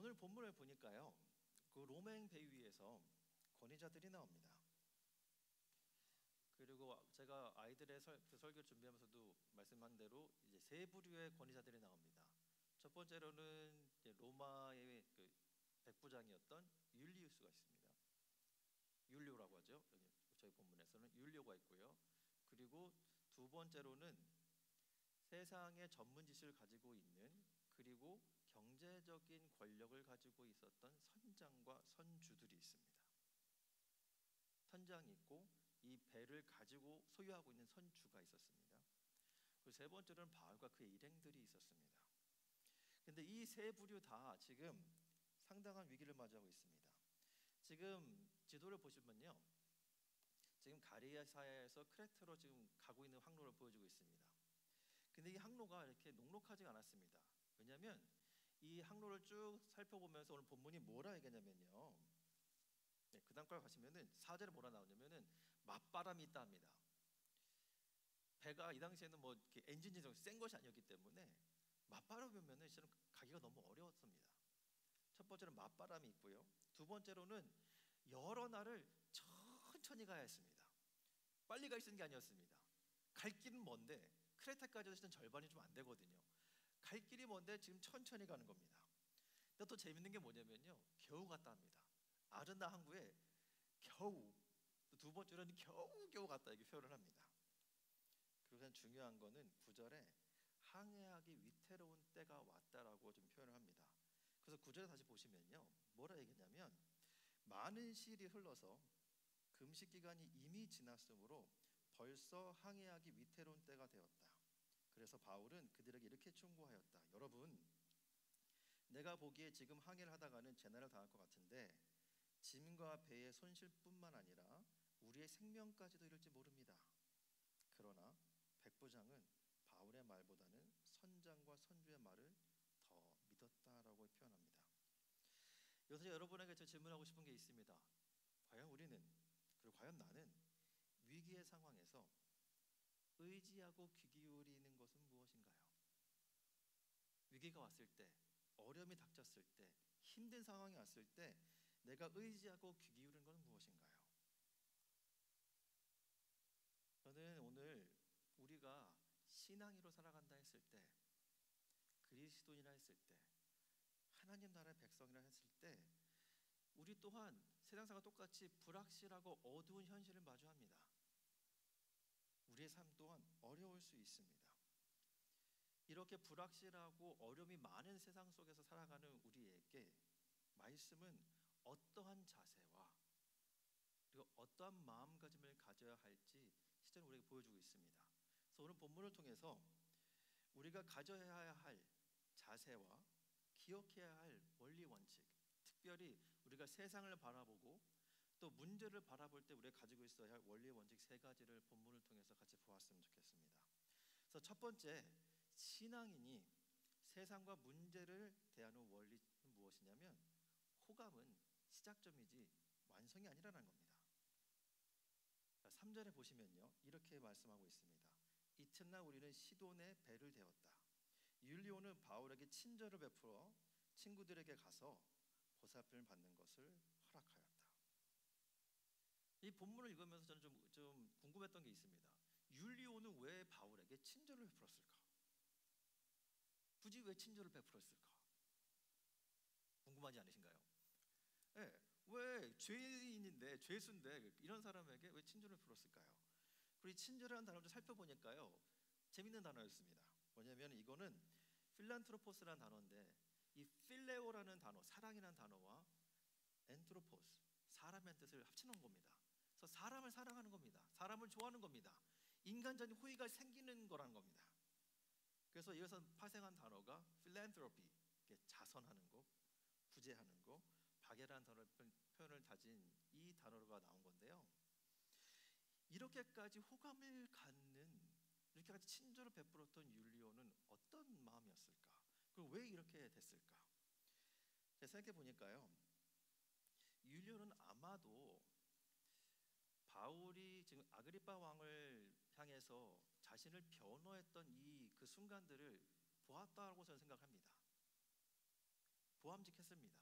오늘 본문을 보니까요, 그 로맹 배 위에서 권위자들이 나옵니다. 그리고 제가 아이들의 그 설교 준비하면서도 말씀한 대로 이제 세 부류의 권위자들이 나옵니다. 첫 번째로는 이제 로마의 그 백부장이었던 율리우스가 있습니다. 율리오라고 하죠. 여기 저희 본문에서는 율리오가 있고요. 그리고 두 번째로는 세상의 전문 지식을 가지고 있는, 그리고 경제적인 권력을 가지고 있었던 선장과 선주들이 있습니다. 선장이 있고 이 배를 가지고 소유하고 있는 선주가 있었습니다. 그리고 세 번째로는 바울과 그의 일행들이 있었습니다. 근데 이 세 부류 다 지금 상당한 위기를 맞이하고 있습니다. 지금 지도를 보시면요, 지금 가리사야에서 크레트로 지금 가고 있는 항로를 보여주고 있습니다. 근데 이 항로가 이렇게 녹록하지 않았습니다. 왜냐하면 이 항로를 쭉 살펴보면서 오늘 본문이 뭐라 얘기하냐면요, 그 다음 걸 가시면은 4절에 뭐라 나오냐면은 맞바람이 있다 합니다. 배가 이 당시에는 뭐 이렇게 엔진이 센 것이 아니었기 때문에 맞바람이 오면은 실은 가기가 너무 어려웠습니다. 첫 번째는 맞바람이 있고요. 두 번째로는 여러 날을 천천히 가야 했습니다. 빨리 갈 수 있는 게 아니었습니다. 갈 길은 먼데 크레타까지 사실은 절반이 좀 안 되거든요. 갈 길이 먼데 지금 천천히 가는 겁니다. 근데 또 재밌는 게 뭐냐면요, 겨우 갔다 합니다. 아르나 항구에 겨우, 또 두 번째로는 겨우 갔다 이렇게 표현을 합니다. 그리고 중요한 거는 9절에 항해하기 위태로운 때가 왔다라고 좀 표현을 합니다. 그래서 9절에 다시 보시면요, 뭐라 얘기냐면 많은 시일이 흘러서 금식 기간이 이미 지났으므로 벌써 항해하기 위태로운 때가 되었다. 그래서 바울은 그들에게 이렇게 충고하였다. 여러분, 내가 보기에 지금 항해를 하다가는 재난을 당할 것 같은데 짐과 배의 손실뿐만 아니라 우리의 생명까지도 이를지 모릅니다. 그러나 백부장은 바울의 말보다는 선장과 선주의 말을 더 믿었다라고 표현합니다. 여기서 여러분에게 저 질문하고 싶은 게 있습니다. 과연 우리는, 그리고 과연 나는 위기의 상황에서 의지하고 귀 기울이는 것은 무엇인가요? 위기가 왔을 때, 어려움이 닥쳤을 때, 힘든 상황이 왔을 때 내가 의지하고 귀 기울이는 것은 무엇인가요? 저는 오늘 우리가 신앙이로 살아간다 했을 때, 그리스도인이라 했을 때, 하나님 나라의 백성이라 했을 때 우리 또한 세상사가 똑같이 불확실하고 어두운 현실을 마주합니다. 우리의 삶 또한 어려울 수 있습니다. 이렇게 불확실하고 어려움이 많은 세상 속에서 살아가는 우리에게 말씀은 어떠한 자세와 그리고 어떠한 마음가짐을 가져야 할지 실제로 우리에게 보여주고 있습니다. 그래서 오늘 본문을 통해서 우리가 가져야 할 자세와 기억해야 할 원리 원칙, 특별히 우리가 세상을 바라보고 또 문제를 바라볼 때 우리가 가지고 있어야 할 원리 원칙 세 가지를 본문을 통해서 같이 보았으면 좋겠습니다. 그래서 첫 번째, 신앙인이 세상과 문제를 대하는 원리는 무엇이냐면 호감은 시작점이지 완성이 아니라는 겁니다. 3절에 보시면요, 이렇게 말씀하고 있습니다. 이튿날 우리는 시돈에 배를 대었다. 율리오는 바울에게 친절을 베풀어 친구들에게 가서 보살핌을 받는 것을 허락하였다. 이 본문을 읽으면서 저는 좀 궁금했던 게 있습니다. 율리오는 왜 바울에게 친절을 베풀었을까? 굳이 왜 친절을 베풀었을까? 궁금하지 않으신가요? 네, 왜 죄인인데, 죄수인데 이런 사람에게 왜 친절을 베풀었을까요? 그리고 이 친절이라는 단어를 좀 살펴보니까요, 재밌는 단어였습니다. 뭐냐면 이거는 필란트로포스라는 단어인데, 이 필레오라는 단어, 사랑이라는 단어와 엔트로포스, 사람의 뜻을 합쳐놓은 겁니다. 그래서 사람을 사랑하는 겁니다. 사람을 좋아하는 겁니다. 인간적인 호의가 생기는 거라는 겁니다. 그래서 이것은 파생한 단어가 필랜트로피, 자선하는 거, 구제하는 거, 박애라는 단어 표현을 가진 이 단어가 나온 건데요. 이렇게까지 호감을 갖는, 이렇게까지 친절을 베풀었던 율리오는 어떤 마음이었을까? 그리고 왜 이렇게 됐을까? 제가 생각해 보니까요, 율리오는 아마도 바울이 지금 아그리파 왕을 향해서 자신을 변호했던 그 순간들을 보았다고 저는 생각합니다. 보암직했습니다.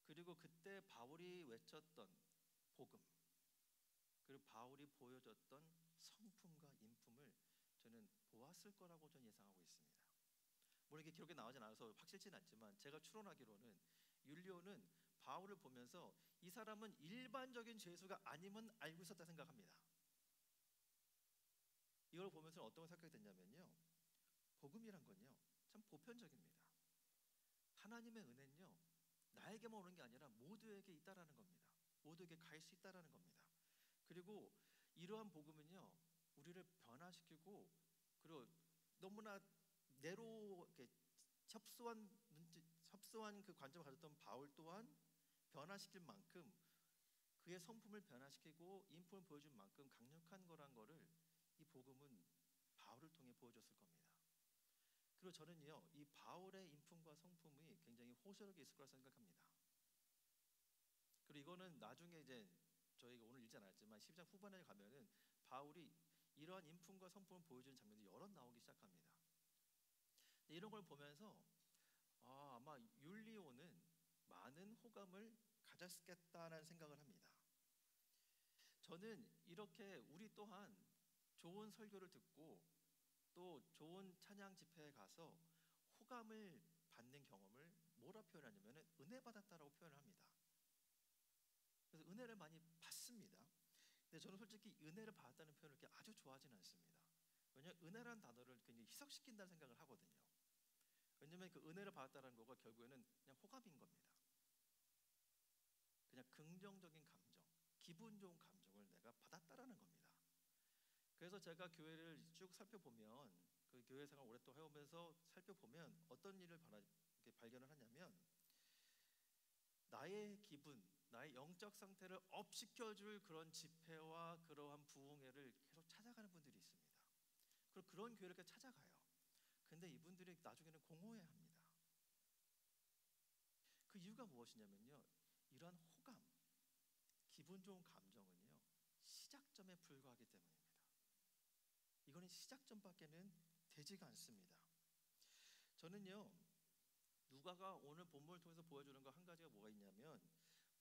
그리고 그때 바울이 외쳤던 복음, 그리고 바울이 보여줬던 성품과 인품을 저는 보았을 거라고 저는 예상하고 있습니다. 물론 이게 기록에 나오진 않아서 확실치는 않지만 제가 추론하기로는 율리오는 바울을 보면서 이 사람은 일반적인 죄수가 아님은 알고 있었다 생각합니다. 이걸 보면서 어떤 생각이 됐냐면요, 복음이란 건요 참 보편적입니다. 하나님의 은혜는요 나에게만 오는 게 아니라 모두에게 있다라는 겁니다. 모두에게 갈 수 있다라는 겁니다. 그리고 이러한 복음은요 우리를 변화시키고, 그리고 너무나 내로 이렇게 협소한 그 관점을 가졌던 바울 또한 변화시킬 만큼, 그의 성품을 변화시키고 인품을 보여준 만큼 강력한 거란 거를 이 복음은 바울을 통해 보여줬을 겁니다. 그리고 저는요 이 바울의 인품과 성품이 굉장히 호소력이 있을 거라 생각합니다. 그리고 이거는 나중에 이제 저희가 오늘 읽지 않았지만 12장 후반에 가면은 바울이 이러한 인품과 성품을 보여주는 장면이 여러 나오기 시작합니다. 이런 걸 보면서 아마 율리오는 많은 호감을 가졌겠다라는 생각을 합니다. 저는 이렇게 우리 또한 좋은 설교를 듣고 또 좋은 찬양 집회에 가서 호감을 받는 경험을 뭐라 표현하냐면 은혜 받았다라고 표현을 합니다. 그래서 은혜를 많이 받습니다. 근데 저는 솔직히 은혜를 받았다는 표현을 이렇게 아주 좋아하지는 않습니다. 왜냐하면 은혜라는 단어를 굉장히 희석시킨다는 생각을 하거든요. 왜냐하면 그 은혜를 받았다는 거가 결국에는 그냥 호감인 겁니다. 그냥 긍정적인 감정, 기분 좋은 감정을 내가 받았다라는 겁니다. 그래서 제가 교회를 쭉 살펴보면, 그 교회 생활 오랫동안 해오면서 살펴보면 어떤 일을 이렇게 발견을 하냐면, 나의 기분, 나의 영적 상태를 업시켜줄 그런 집회와 그러한 부흥회를 계속 찾아가는 분들이 있습니다. 그리고 그런 교회를 이렇게 찾아가요. 근데 이분들이 나중에는 공허해합니다. 그 이유가 무엇이냐면요, 이러한 호감, 기분 좋은 감정은요 시작점에 불과하기 때문입니다. 이거는 시작점밖에는 되지가 않습니다. 저는요 누가가 오늘 본문을 통해서 보여주는 거 한 가지가 뭐가 있냐면,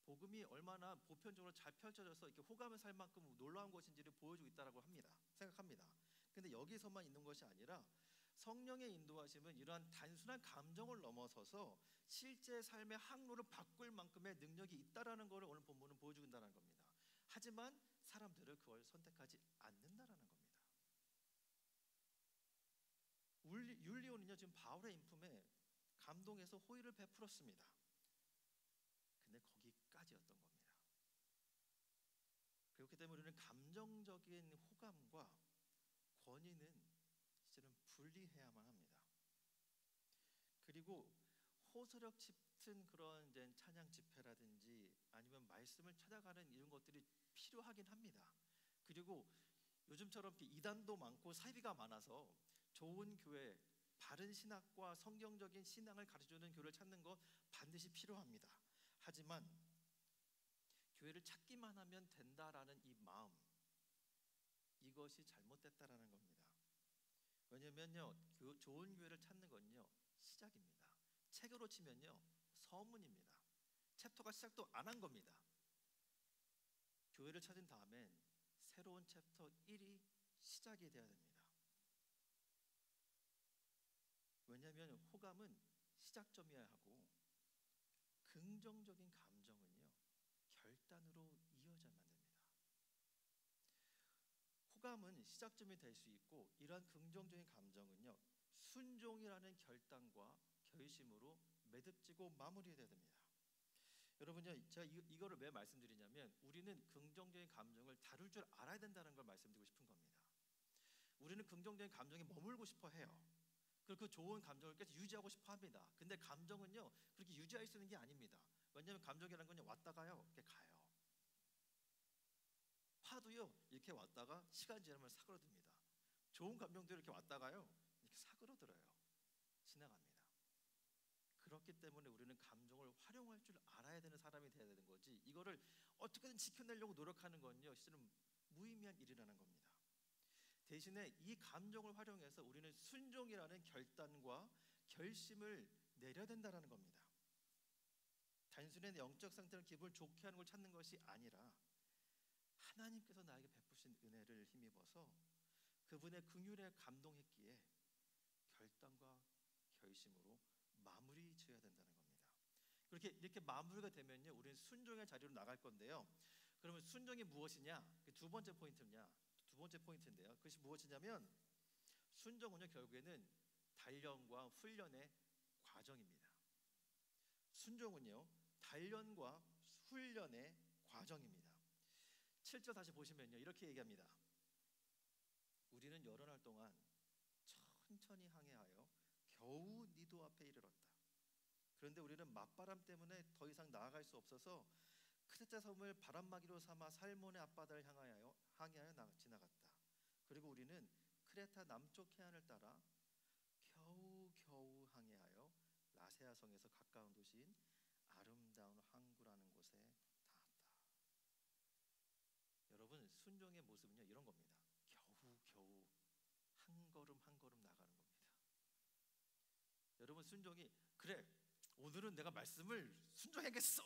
복음이 얼마나 보편적으로 잘 펼쳐져서 이렇게 호감을 살 만큼 놀라운 것인지를 보여주고 있다라고 생각합니다. 근데 여기서만 있는 것이 아니라 성령의 인도하심은 이러한 단순한 감정을 넘어서서 실제 삶의 항로를 바꿀 만큼의 능력이 있다라는 것을 오늘 본문은 보여주는다는 겁니다. 하지만 사람들은 그걸 선택하지 않는다라는 겁니다. 율리오는요 지금 바울의 인품에 감동해서 호의를 베풀었습니다. 근데 거기까지였던 겁니다. 그렇기 때문에 우리는 감정적인 호감과 권위는 실제는 분리해야만 합니다. 그리고 호소력 짙은 그런 이제 찬양 집회라든지 아니면 말씀을 찾아가는 이런 것들이 필요하긴 합니다. 그리고 요즘처럼 이단도 많고 사이비가 많아서 좋은 교회, 바른 신학과 성경적인 신앙을 가르쳐주는 교회를 찾는 것 반드시 필요합니다. 하지만 교회를 찾기만 하면 된다라는 이 마음, 이것이 잘못됐다라는 겁니다. 왜냐면요 좋은 교회를 찾는 건요 시작입니다. 책으로 치면요 서문입니다. 챕터가 시작도 안 한 겁니다. 교회를 찾은 다음엔 새로운 챕터 1이 시작이 돼야 됩니다. 왜냐하면 호감은 시작점이어야 하고 긍정적인 감정은요 결단으로 이어져야만 됩니다. 호감은 시작점이 될 수 있고, 이러한 긍정적인 감정은요 순종이라는 결단과 결심으로 매듭지고 마무리해야 됩니다. 여러분요 제가 이거를 왜 말씀드리냐면, 우리는 긍정적인 감정을 다룰 줄 알아야 된다는 걸 말씀드리고 싶은 겁니다. 우리는 긍정적인 감정에 머물고 싶어 해요. 그리고 그 좋은 감정을 계속 유지하고 싶어 합니다. 근데 감정은요 그렇게 유지할 수 있는 게 아닙니다. 왜냐하면 감정이라는 건요 왔다가요 이렇게 가요. 화도요 이렇게 왔다가 시간 지나면 사그러듭니다. 좋은 감정도 이렇게 왔다가요 이렇게 사그러들어요. 지나갑니다. 그렇기 때문에 우리는 감정을 활용할 줄 알아야 되는 사람이 돼야 되는 거지, 이거를 어떻게든 지켜내려고 노력하는 건요 실은 무의미한 일이라는 겁니다. 대신에 이 감정을 활용해서 우리는 순종이라는 결단과 결심을 내려야 된다는 겁니다. 단순히 내 영적 상태를 기분을 좋게 하는 걸 찾는 것이 아니라 하나님께서 나에게 베푸신 은혜를 힘입어서 그분의 긍휼에 감동했기에 결단과 결심으로 마무리 지어야 된다는 겁니다. 그렇게 이렇게 마무리가 되면요, 우리는 순종의 자리로 나갈 건데요. 그러면 순종이 무엇이냐? 두 번째 포인트냐? 두 번째 포인트인데요. 그것이 무엇이냐면 순종은요, 결국에는 단련과 훈련의 과정입니다. 순종은요, 단련과 훈련의 과정입니다. 7절 다시 보시면요, 이렇게 얘기합니다. 우리는 여러 날 동안 천천히 항해하여 겨우 니도 앞에 이르렀다. 그런데 우리는 맞바람 때문에 더 이상 나아갈 수 없어서 크레타 섬을 바람막이로 삼아 살몬의 앞바다를 향하여 지나갔다. 그리고 우리는 크레타 남쪽 해안을 따라 겨우 항해하여 라세아 성에서 가까운 도시인 아름다운 항구라는 곳에 닿았다. 여러분, 순종의 모습은요, 이런 겁니다. 겨우 한 걸음 한 걸음 나가는 겁니다. 여러분, 순종이 그래 오늘은 내가 말씀을 순종하겠어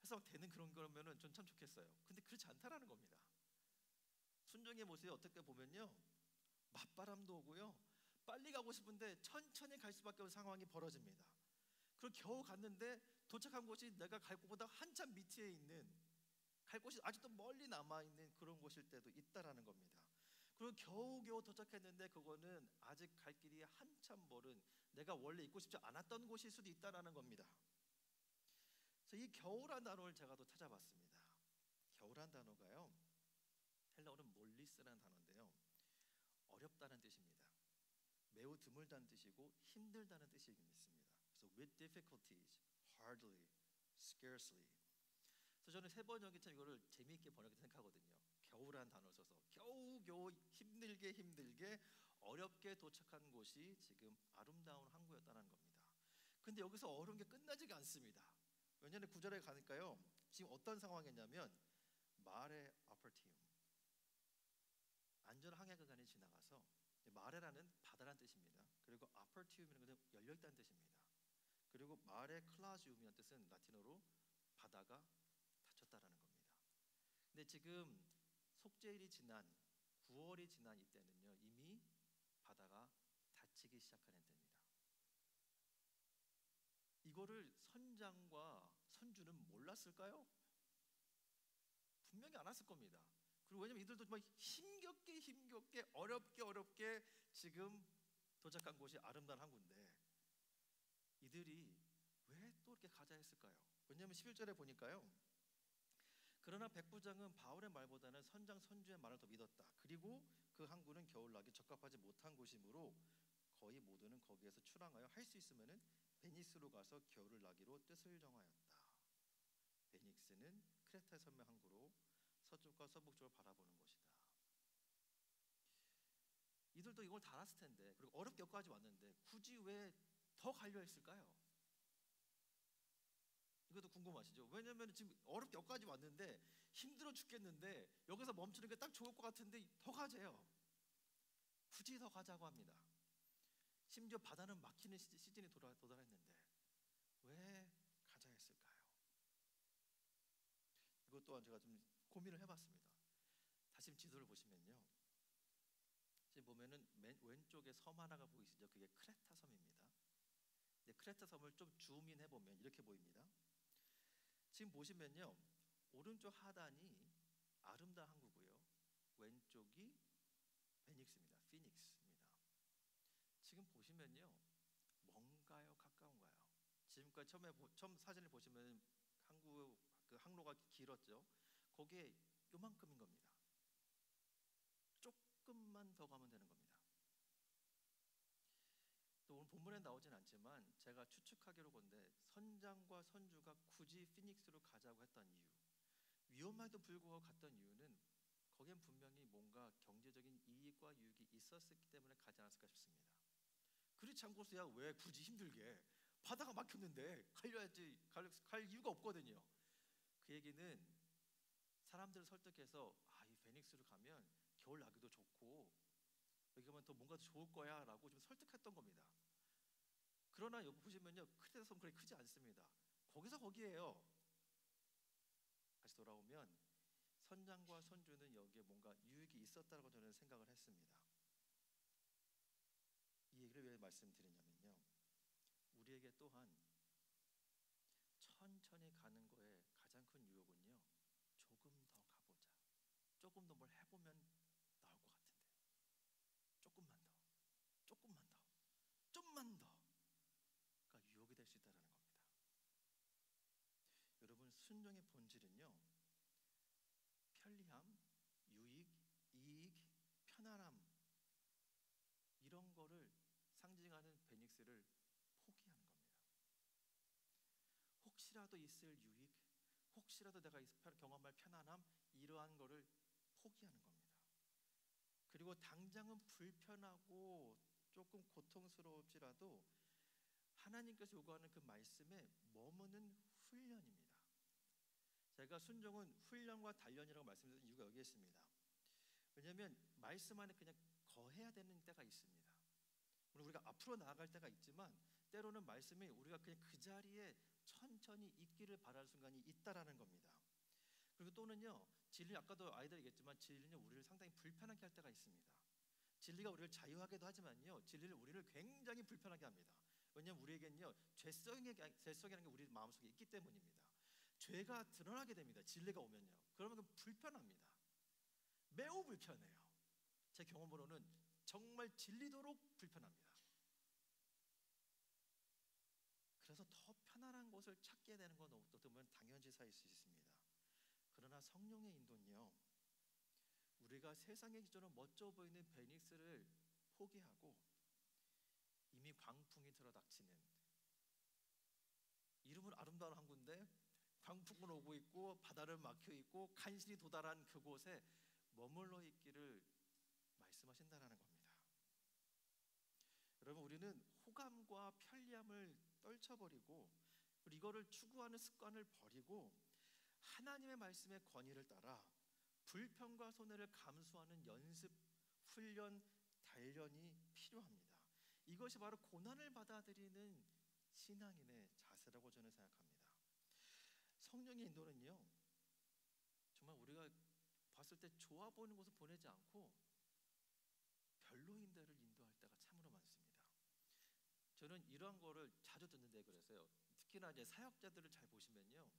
해서 되는 그런 거면은 전 참 좋겠어요. 근데 그렇지 않다라는 겁니다. 순종의 모습이 어떻게 보면요, 맞바람도 오고요, 빨리 가고 싶은데 천천히 갈 수밖에 없는 상황이 벌어집니다. 그리고 겨우 갔는데 도착한 곳이 내가 갈 곳보다 한참 밑에 있는, 갈 곳이 아직도 멀리 남아있는 그런 곳일 때도 있다라는 겁니다. 그리고 겨우 도착했는데 그거는 아직 갈 길이 한참 멀은, 내가 원래 있고 싶지 않았던 곳일 수도 있다라는 겁니다. 그래서 이 겨우란 단어를 제가 또 찾아봤습니다. 겨우란 단어가요, 헬라어는 몰리스라는 단어인데요, 어렵다는 뜻입니다. 매우 드물다는 뜻이고 힘들다는 뜻이 있습니다. 그래서 with difficulties, hardly, scarcely. 그래서 저는 세 번역이 참 이거를 재미있게 번역했다 생각하거든요. 겨우란 단어를 써서 겨우 힘들게 어렵게 도착한 곳이 지금 아름다운 항구였다는 겁니다. 근데 여기서 어려운 게 끝나지가 않습니다. 왜냐하면 9절에 가니까요, 지금 어떤 상황이냐면 마레 아퍼티움, 안전 항해 구간이 지나가서, 마레라는 바다란 뜻입니다. 그리고 아퍼티움이라는 것은 열려있다는 뜻입니다. 그리고 마레 클라지움이라는 뜻은 라틴어로 바다가 닫혔다라는 겁니다. 근데 지금 속죄일이 지난 9월이 지난 이때는요, 이미 바다가 닫히기 시작하는 때입니다. 이거를 선장과 선주는 몰랐을까요? 분명히 안 왔을 겁니다. 그리고 왜냐면 이들도 정말 힘겹게 어렵게 지금 도착한 곳이 아름다운 항구인데 이들이 왜 또 이렇게 가자 했을까요? 왜냐하면 11절에 보니까요, 그러나 백부장은 바울의 말보다는 선장 선주의 말을 더 믿었다. 그리고 그 항구는 겨울나기 적합하지 못한 곳이므로 거의 모두는 거기에서 출항하여 할 수 있으면은 베니스로 가서 겨울을 나기로 뜻을 정하였다. 베닉스는 크레타 섬의 항구로 서쪽과 서북쪽을 바라보는 곳이다. 이들도 이걸 다 알았을 텐데, 그리고 어렵게 여기까지 왔는데 굳이 왜 더 가려 했을까요? 이것도 궁금하시죠? 왜냐면 지금 어렵게 여기까지 왔는데 힘들어 죽겠는데 여기서 멈추는 게 딱 좋을 것 같은데 더 가재요. 굳이 더 가자고 합니다. 심지어 바다는 막히는 시즌이 도달했는데 왜 가자 했을까요? 이것 또한 제가 좀 고민을 해봤습니다. 다시 지도를 보시면요, 지금 보면은 맨 왼쪽에 섬 하나가 보이시죠? 그게 크레타 섬입니다. 근데 크레타 섬을 좀 줌인 해보면 이렇게 보입니다. 지금 보시면요, 오른쪽 하단이 아름다운 항구고요, 왼쪽이 베닉스입니다. 피닉스입니다. 지금 보시면요, 먼가요, 가까운가요? 지금까지 처음 사진을 보시면 항구 그 항로가 길었죠. 거기에 요만큼인 겁니다. 조금만 더 가면 되는 겁니다. 또 오늘 본문에 나오진 않지만 제가 추측하기로 본데 선장과 선주가 굳이 피닉스로 가자고 했던 이유, 위험에도 불구하고 갔던 이유는 거기엔 분명히 뭔가 경제적인 이익과 유익이 있었기 때문에 가지 않았을까 싶습니다. 그렇지 않고서야 왜 굳이 힘들게, 바다가 막혔는데 갈려야지, 갈 이유가 없거든요. 그 얘기는 사람들을 설득해서 이 베닉스로 가면 겨울 나기도 좋고 여기 가면 더 뭔가 더 좋을 거야 라고 좀 설득했던 겁니다. 그러나 여기 보시면요, 크레타 섬 그렇게 크지 않습니다. 거기서 거기에요. 다시 돌아오면 선장과 선주는 여기에 뭔가 유익이 있었다고 저는 생각을 했습니다. 이 얘기를 왜 말씀드리냐면요, 우리에게 또한 천천히 가는 거에 가장 큰 유혹은요, 조금 더 가보자, 조금 더 뭘 해보면 나올 것 같은데, 조금만 더, 조금만 더, 좀만 더가 유혹이 될 수 있다는 겁니다. 여러분, 순종의 본질은요, 편리함, 유익, 이익, 편안함, 이런 거를 상징하는 베닉스를 포기하는 겁니다. 혹시라도 있을 유익, 혹시라도 내가 경험할 편안함, 이러한 거를 포기하는 겁니다. 그리고 당장은 불편하고 조금 고통스러울지라도 하나님께서 요구하는 그 말씀에 머무는 훈련입니다. 제가 순종은 훈련과 단련이라고 말씀드린 이유가 여기에 있습니다. 왜냐하면 말씀 안에 그냥 거해야 되는 때가 있습니다. 물론 우리가 앞으로 나아갈 때가 있지만 때로는 말씀이 우리가 그냥 그 자리에 천천히 있기를 바라는 순간이 있다라는 겁니다. 그리고 또는요, 진리, 아까도 아이들 얘기했지만 진리는 우리를 상당히 불편하게 할 때가 있습니다. 진리가 우리를 자유하게도 하지만요, 진리는 우리를 굉장히 불편하게 합니다. 왜냐하면 우리에겐요, 죄성이라는 게 우리 마음속에 있기 때문입니다. 죄가 드러나게 됩니다. 진리가 오면요, 그러면 불편합니다. 매우 불편해요. 제 경험으로는 정말 질리도록 불편합니다. 그래서 더 편안한 곳을 찾게 되는 건 어떻게 보면 당연지사일 수 있습니다. 그러나 성령의 인도는요, 우리가 세상의 기준으로 멋져 보이는 베닉스를 포기하고 이미 광풍이 들어닥치는, 이름은 아름다운 항구인데 광풍은 오고 있고 바다를 막혀 있고 간신히 도달한 그곳에 머물러 있기를 말씀하신다는 겁니다. 여러분, 우리는 호감과 편리함을 떨쳐버리고 이거를 추구하는 습관을 버리고 하나님의 말씀의 권위를 따라 불편과 손해를 감수하는 연습, 훈련, 단련이 필요합니다. 이것이 바로 고난을 받아들이는 신앙인의 자세라고 저는 생각합니다. 성령의 인도는요, 정말 우리가 봤을 때 좋아 보이는 곳을 보내지 않고 별로인 데를 인도할 때가 참으로 많습니다. 저는 이러한 거를 자주 듣는데, 그래서요, 특히나 이제 사역자들을 잘 보시면요,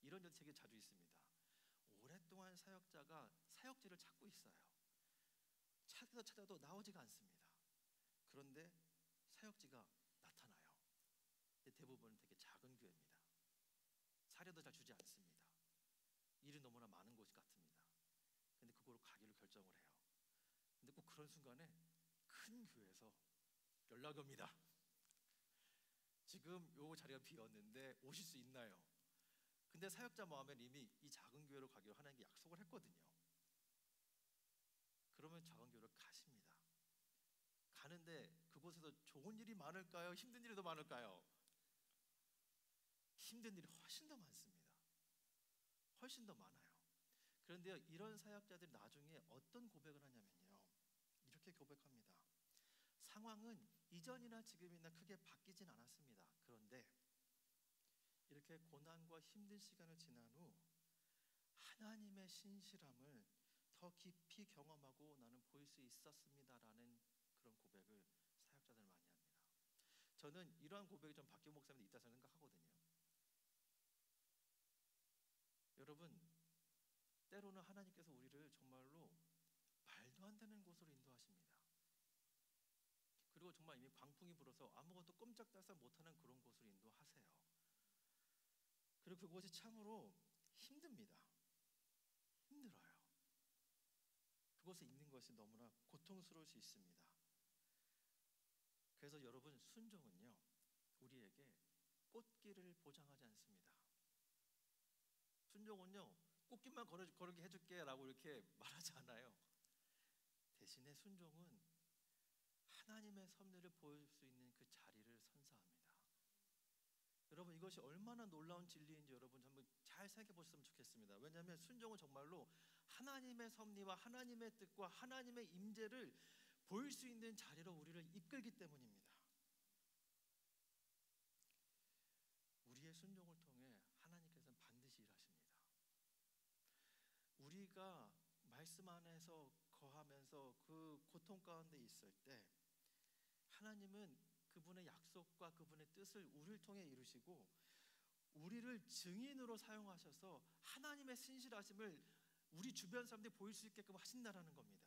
이런 일 되게 자주 있습니다. 오랫동안 사역자가 사역지를 찾고 있어요. 찾아도 나오지가 않습니다. 그런데 사역지가 나타나요. 대부분은 되게 작은 교회입니다. 사례도 잘 주지 않습니다. 일이 너무나 많은 곳이 같습니다. 근데 그곳으로 가기로 결정을 해요. 근데 꼭 그런 순간에 큰 교회에서 연락이 옵니다. 지금 요 자리가 비었는데 오실 수 있나요? 근데 사역자 마음에 이미 이 작은 교회로 가기로 하나님께 약속을 했거든요. 그러면 작은 교회로 가십니다. 가는데 그곳에서 좋은 일이 많을까요? 힘든 일이 더 많을까요? 힘든 일이 훨씬 더 많습니다. 훨씬 더 많아요. 그런데 이런 사역자들이 나중에 어떤 고백을 하냐면요, 이렇게 고백합니다. 상황은 이전이나 지금이나 크게 바뀌진 않았습니다. 그런데 이렇게 고난과 힘든 시간을 지난 후 하나님의 신실함을 더 깊이 경험하고 나는 볼 수 있었습니다라는 그런 고백을 사역자들 많이 합니다. 저는 이러한 고백이 좀 박기호 목사님도 있다고 생각하거든요. 여러분, 때로는 하나님께서 우리를 정말로 말도 안 되는 곳으로 인도하십니다. 그리고 정말 이미 광풍이 불어서 아무것도 꼼짝달싹 못하는 그런 곳으로 인도하세요. 그리고 그곳이 참으로 힘듭니다. 힘들어요. 그곳에 있는 것이 너무나 고통스러울 수 있습니다. 그래서 여러분, 순종은요, 우리에게 꽃길을 보장하지 않습니다. 순종은요, 꽃길만 걸게 해줄게 라고 이렇게 말하지 않아요. 대신에 순종은 하나님의 섭리를 보여줄 수 있는 그 자리를 선사합니다. 여러분, 이것이 얼마나 놀라운 진리인지 여러분 한번 잘 생각해 보셨으면 좋겠습니다. 왜냐하면 순종은 정말로 하나님의 섭리와 하나님의 뜻과 하나님의 임재를 보일 수 있는 자리로 우리를 이끌기 때문입니다. 우리의 순종을 통해 우리가 말씀 안에서 거하면서 그 고통 가운데 있을 때 하나님은 그분의 약속과 그분의 뜻을 우리를 통해 이루시고 우리를 증인으로 사용하셔서 하나님의 신실하심을 우리 주변 사람들이 보일 수 있게끔 하신다라는 겁니다.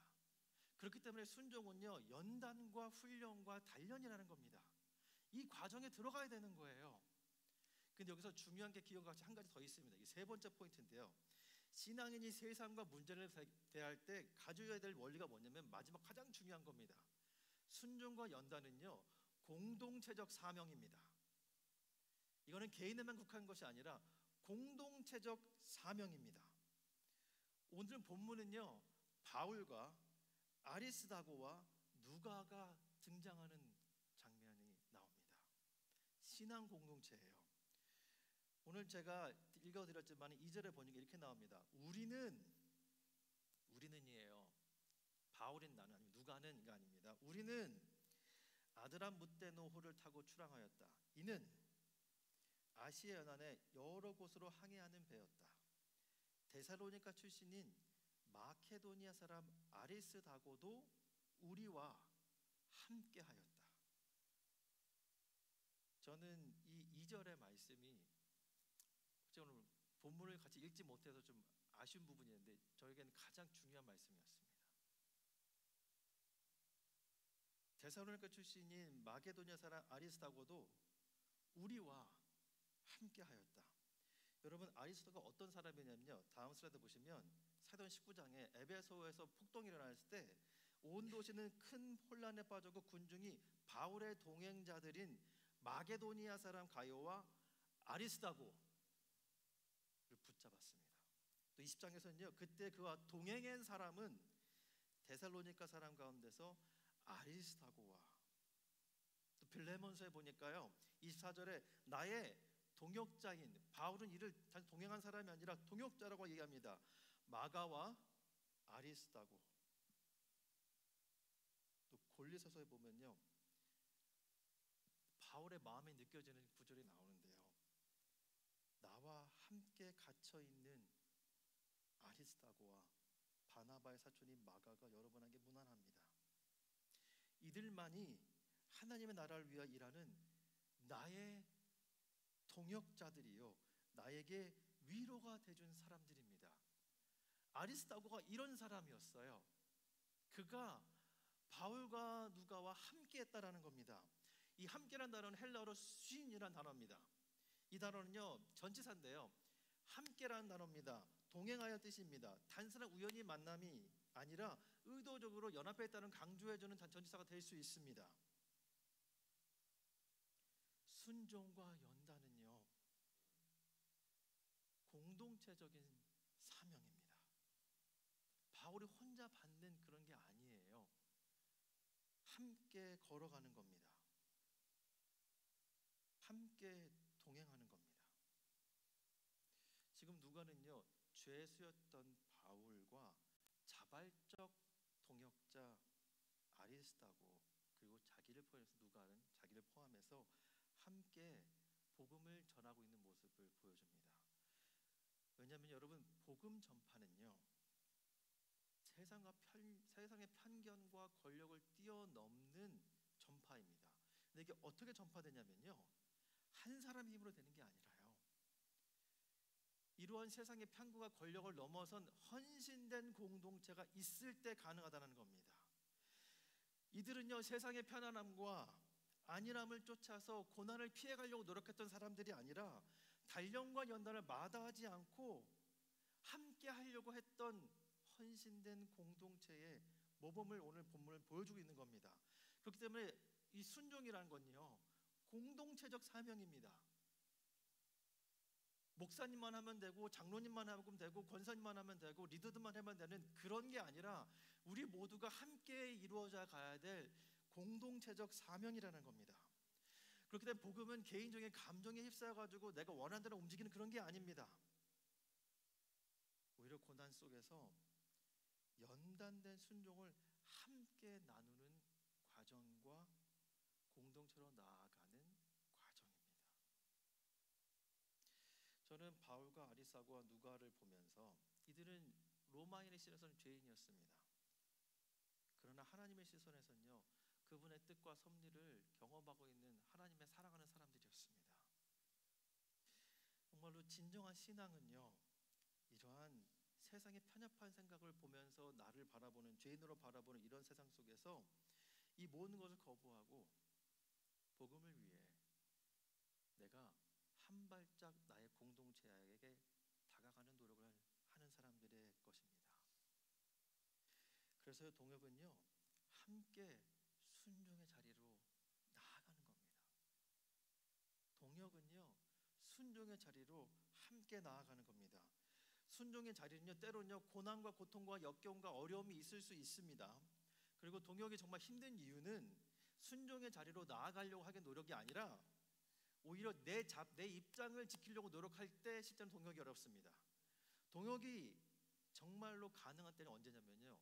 그렇기 때문에 순종은요, 연단과 훈련과 단련이라는 겁니다. 이 과정에 들어가야 되는 거예요. 근데 여기서 중요한 게 기억과 같이 한 가지 더 있습니다. 이 세 번째 포인트인데요. 신앙인이 세상과 문제를 대할 때 가져야 될 원리가 뭐냐면 마지막 가장 중요한 겁니다. 순종과 연단은요, 공동체적 사명입니다. 이거는 개인에만 국한 것이 아니라 공동체적 사명입니다. 오늘 본문은요, 바울과 아리스다고와 누가가 등장하는 장면이 나옵니다. 신앙 공동체예요. 오늘 제가 읽어드렸지만 2절에 보니까 이렇게 나옵니다. 우리는이에요. 바울인 나는 아니면 누가는가 아닙니다. 우리는 아드람 무떼노호를 타고 출항하였다. 이는 아시아 연안의 여러 곳으로 항해하는 배였다. 데살로니가 출신인 마케도니아 사람 아리스다고도 우리와 함께하였다. 저는 이 2절의 말씀이 오늘 본문을 같이 읽지 못해서 좀 아쉬운 부분이었는데 저에게는 가장 중요한 말씀이었습니다. 데살로니가 출신인 마게도니아 사람 아리스다고도 우리와 함께하였다. 여러분, 아리스도가 어떤 사람이냐면요, 다음 슬라이드 보시면 사도행 19장에 에베소에서 폭동이 일어났을 때 온 도시는 큰 혼란에 빠졌고 군중이 바울의 동행자들인 마게도니아 사람 가요와 아리스다고를 붙잡았습니다. 또 20장에서는요, 그때 그와 동행한 사람은 데살로니가 사람 가운데서 아리스다고와, 또 빌레몬서에 보니까요 24절에 나의 동역자인, 바울은 이를 단지 동행한 사람이 아니라 동역자라고 얘기합니다. 마가와 아리스다고. 또 골리서서에 보면요, 바울의 마음에 느껴지는 구절이 나오는데요, 나와 함께 갇혀 있는 아리스다고와 바나바의 사촌인 마가가 여러분에게 문안합니다. 이들만이 하나님의 나라를 위하여 일하는 나의 동역자들이요, 나에게 위로가 돼준 사람들입니다. 아리스다고가 이런 사람이었어요. 그가 바울과 누가와 함께했다라는 겁니다. 이 함께란 단어는 헬라어로 수인이라는 단어입니다. 이 단어는요, 전치사인데요, 함께라는 단어입니다. 동행하여 뜻입니다. 단순한 우연히 만남이 아니라 의도적으로 연합했다는 강조해주는 전치사가 될 수 있습니다. 순종과 연단은요, 공동체적인 사명입니다. 바울이 혼자 받는 그런 게 아니에요. 함께 걸어가는 겁니다. 함께 동행하는 겁니다. 지금 누가는요, 죄수였던 바울과 자발적 동역자 아리스다고, 그리고 자기를 포함해서 누가는 자기를 포함해서 함께 복음을 전하고 있는 모습을 보여줍니다. 왜냐하면 여러분, 복음 전파는요, 세상의 편견과 권력을 뛰어넘는 전파입니다. 근데 이게 어떻게 전파되냐면요, 한 사람의 힘으로 되는 게 아니라요, 이러한 세상의 편견과 권력을 넘어선 헌신된 공동체가 있을 때 가능하다는 겁니다. 이들은요, 세상의 편안함과 안일함을 쫓아서 고난을 피해가려고 노력했던 사람들이 아니라 단련과 연단을 마다하지 않고 함께 하려고 했던 헌신된 공동체의 모범을 오늘 본문을 보여주고 있는 겁니다. 그렇기 때문에 이 순종이라는 건요, 공동체적 사명입니다. 목사님만 하면 되고, 장로님만 하면 되고, 권사님만 하면 되고, 리더들만 하면 되는 그런 게 아니라 우리 모두가 함께 이루어져 가야 될 공동체적 사명이라는 겁니다. 그렇기 때문에 복음은 개인적인 감정에 휩싸여가지고 내가 원하는 대로 움직이는 그런 게 아닙니다. 오히려 고난 속에서 연단된 순종을 함께 나누는 과정과 공동체로 나아가는 과정입니다. 저는 바울과 아리스다고와 누가를 보면서 이들은 로마인의 시선에서는 죄인이었습니다. 그러나 하나님의 시선에서는요, 그분의 뜻과 섭리를 경험하고 있는 하나님의 사랑하는 사람들이었습니다. 정말로 진정한 신앙은요, 이러한 세상의 편협한 생각을 보면서 나를 바라보는, 죄인으로 바라보는 이런 세상 속에서 이 모든 것을 거부하고 복음을 위해 내가 한 발짝 나의 공동체에게 다가가는 노력을 하는 사람들의 것입니다. 그래서 동역은요, 함께 순종의 자리로 나아가는 겁니다. 동역은요, 순종의 자리로 함께 나아가는 겁니다. 순종의 자리는요, 때로는요, 고난과 고통과 역경과 어려움이 있을 수 있습니다. 그리고 동역이 정말 힘든 이유는 순종의 자리로 나아가려고 하는 노력이 아니라 오히려 내 입장을 지키려고 노력할 때 실제로 동역이 어렵습니다. 동역이 정말로 가능한 때는 언제냐면요,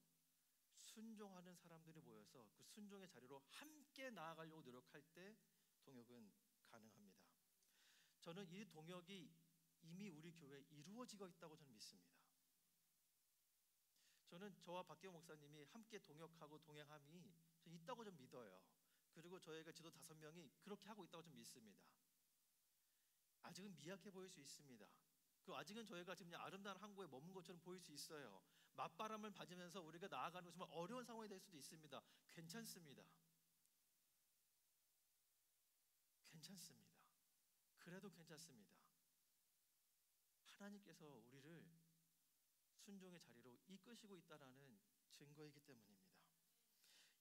순종하는 사람들이 모여서 그 순종의 자리로 함께 나아가려고 노력할 때 동역은 가능합니다. 저는 이 동역이 이미 우리 교회에 이루어지고 있다고 저는 믿습니다. 저는 저와 박기호 목사님이 함께 동역하고 동행함이 있다고 좀 믿어요. 그리고 저희가 지도 5명이 그렇게 하고 있다고 좀 믿습니다. 아직은 미약해 보일 수 있습니다. 아직은 저희가 지금 아름다운 항구에 머문 것처럼 보일 수 있어요. 맞바람을 맞으면서 우리가 나아가는 정말 어려운 상황이 될 수도 있습니다. 괜찮습니다. 괜찮습니다. 그래도 괜찮습니다. 하나님께서 우리를 순종의 자리로 이끄시고 있다라는 증거이기 때문입니다.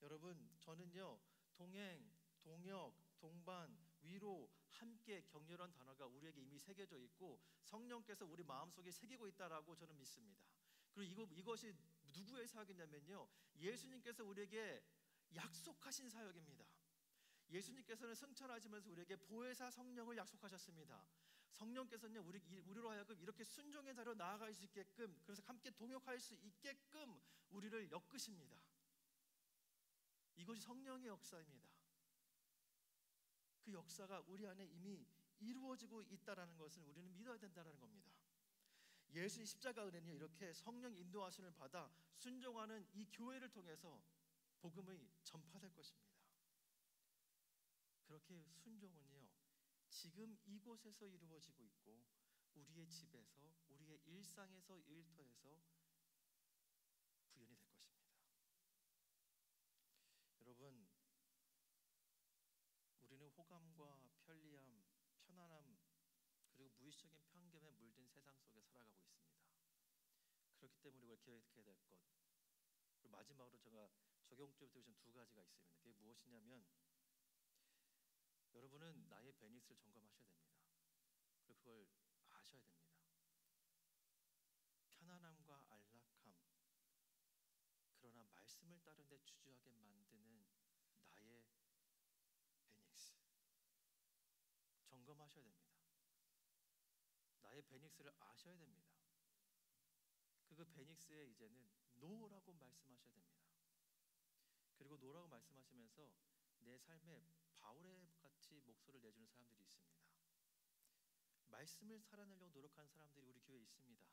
여러분, 저는요, 동행, 동역, 동반, 위로, 함께, 격려란 단어가 우리에게 이미 새겨져 있고 성령께서 우리 마음속에 새기고 있다라고 저는 믿습니다. 그리고 이것이 누구의 사역이냐면요, 예수님께서 우리에게 약속하신 사역입니다. 예수님께서는 승천하시면서 우리에게 보혜사 성령을 약속하셨습니다. 성령께서는 우리로 하여금 이렇게 순종의 자리로 나아갈 수 있게끔, 그래서 함께 동역할 수 있게끔 우리를 엮으십니다. 이것이 성령의 역사입니다. 그 역사가 우리 안에 이미 이루어지고 있다라는 것을 우리는 믿어야 된다는 겁니다. 예수의 십자가 은혜는요, 이렇게 성령 인도하심을 받아 순종하는 이 교회를 통해서 복음이 전파될 것입니다. 그렇게 순종은요, 지금 이곳에서 이루어지고 있고 우리의 집에서, 우리의 일상에서, 일터에서 구현이 될 것입니다. 여러분, 우리는 호감과 편리함, 편안함, 그리고 무의식적인 편견에 물든 세상 속에 살아가고 있습니다. 그렇기 때문에 우리가 기억해야 될 것, 그리고 마지막으로 제가 적용점을 드리신 2가지가 있습니다. 그게 무엇이냐면, 여러분은 나의 베니스를 점검하셔야 됩니다. 그리고 그걸 아셔야 됩니다. 편안함과 안락함, 그러나 말씀을 따르는 데 주저하게 만드는 나의 베닉스, 점검하셔야 됩니다. 나의 베닉스를 아셔야 됩니다. 그 베닉스에 이제는 노라고 말씀하셔야 됩니다. 그리고 노라고 말씀하시면서 내 삶에 바울의 같이 목소리를 내주는 사람들이 있습니다. 말씀을 살아내려고 노력하는 사람들이 우리 교회에 있습니다.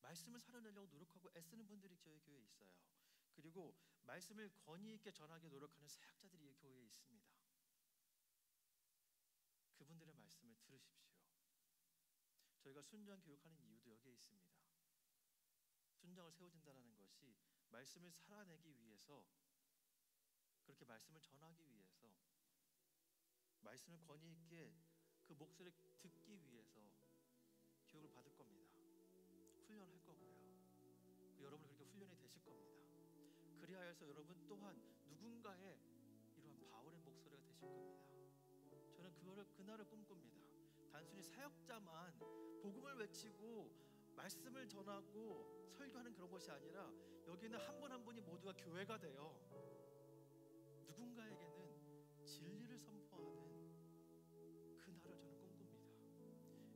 말씀을 살아내려고 노력하고 애쓰는 분들이 저희 교회에 있어요. 그리고 말씀을 권위 있게 전하게 노력하는 사역자들이 이 교회에 있습니다. 그분들의 말씀을 들으십시오. 저희가 순종 교육하는 이유도 여기에 있습니다. 순종을 세워진다는 것이 말씀을 살아내기 위해서, 그렇게 말씀을 전하기 위해서, 말씀을 권위 있게 그 목소리를 듣기 위해서 교육을 받을 겁니다. 훈련할 거고요. 여러분 그렇게 훈련이 되실 겁니다. 그리하여서 여러분 또한 누군가의 이러한 바울의 목소리가 되실 겁니다. 저는 그날을 꿈꿉니다. 단순히 사역자만 복음을 외치고 말씀을 전하고 설교하는 그런 것이 아니라 여기는 한 분 한 분이 모두가 교회가 되어 누군가에게는 진리를 선포하는 그날을 저는 꿈꿉니다.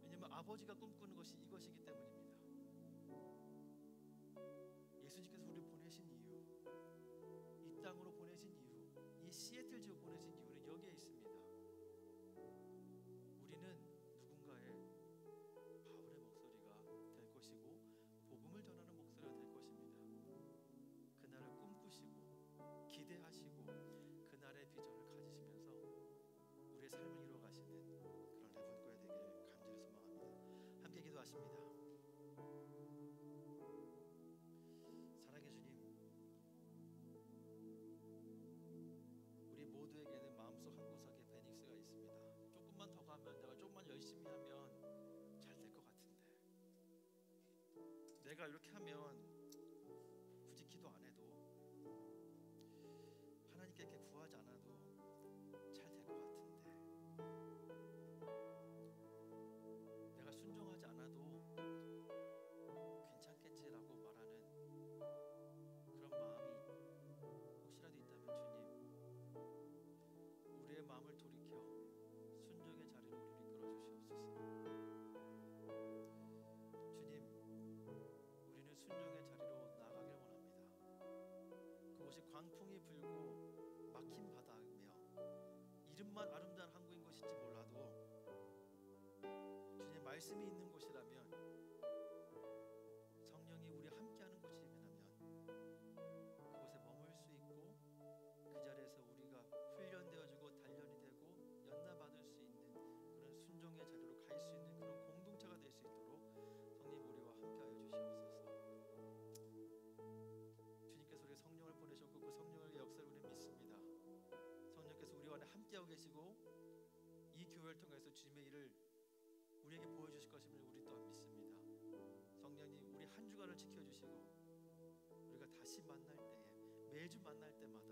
왜냐하면 아버지가 꿈꾸는 것이 이것이기 때문입니다. 예수님께서 우리를 보내신 이유, 이 땅으로 보내신 이유, 이 시애틀 지역 보내신 이유는 여기에 있습니다. 우리는 누군가의 바울의 목소리가 될 것이고 삶을 이루어 가시는 그런 레몬교회 되기를 간절히 소망합니다. 함께 기도하십니다. 사랑의 주님, 우리 모두에게는 마음속 한구석에 베닉스가 있습니다. 조금만 더 가면, 내가 조금만 열심히 하면 잘 될 것 같은데, 내가 이렇게 하면 굳이 기도 안 해도, 하나님께 이렇게 구하지 않아도 잘 될 것 같은데, 내가 순종하지 않아도 괜찮겠지라고 말하는 그런 마음이 혹시라도 있다면, 주님, 우리의 마음을 돌이켜 순종의 자리로 우리를 이끌어 주시옵소서. 주님, 우리는 순종의 자리로 나아가길 원합니다. 그곳이 광풍이 불고 막힌 바다며 이름만 아름다운 항구인 것일지 몰라도, 주님 말씀이 있는 곳이라면, 성령이 우리 함께하는 곳이라면 그곳에 머물 수 있고, 그 자리에서 우리가 훈련되어지고 단련이 되고 연나받을 수 있는 그런 순종의 자리로 갈 수 있는 그런 공동체가 될 수 있도록 성령 우리와 함께하여 주시옵소서. 주님께서 우리의 성령을 보내셨고 그 성령의 역사를 우리는 믿습니다. 성령께서 우리와 함께하고 계시고 이 교회를 통해서 주님의 일을 우리에게 보여주실 것임을 우리 또한 믿습니다. 성령님, 우리 한 주간을 지켜주시고 우리가 다시 만날 때에, 매주 만날 때마다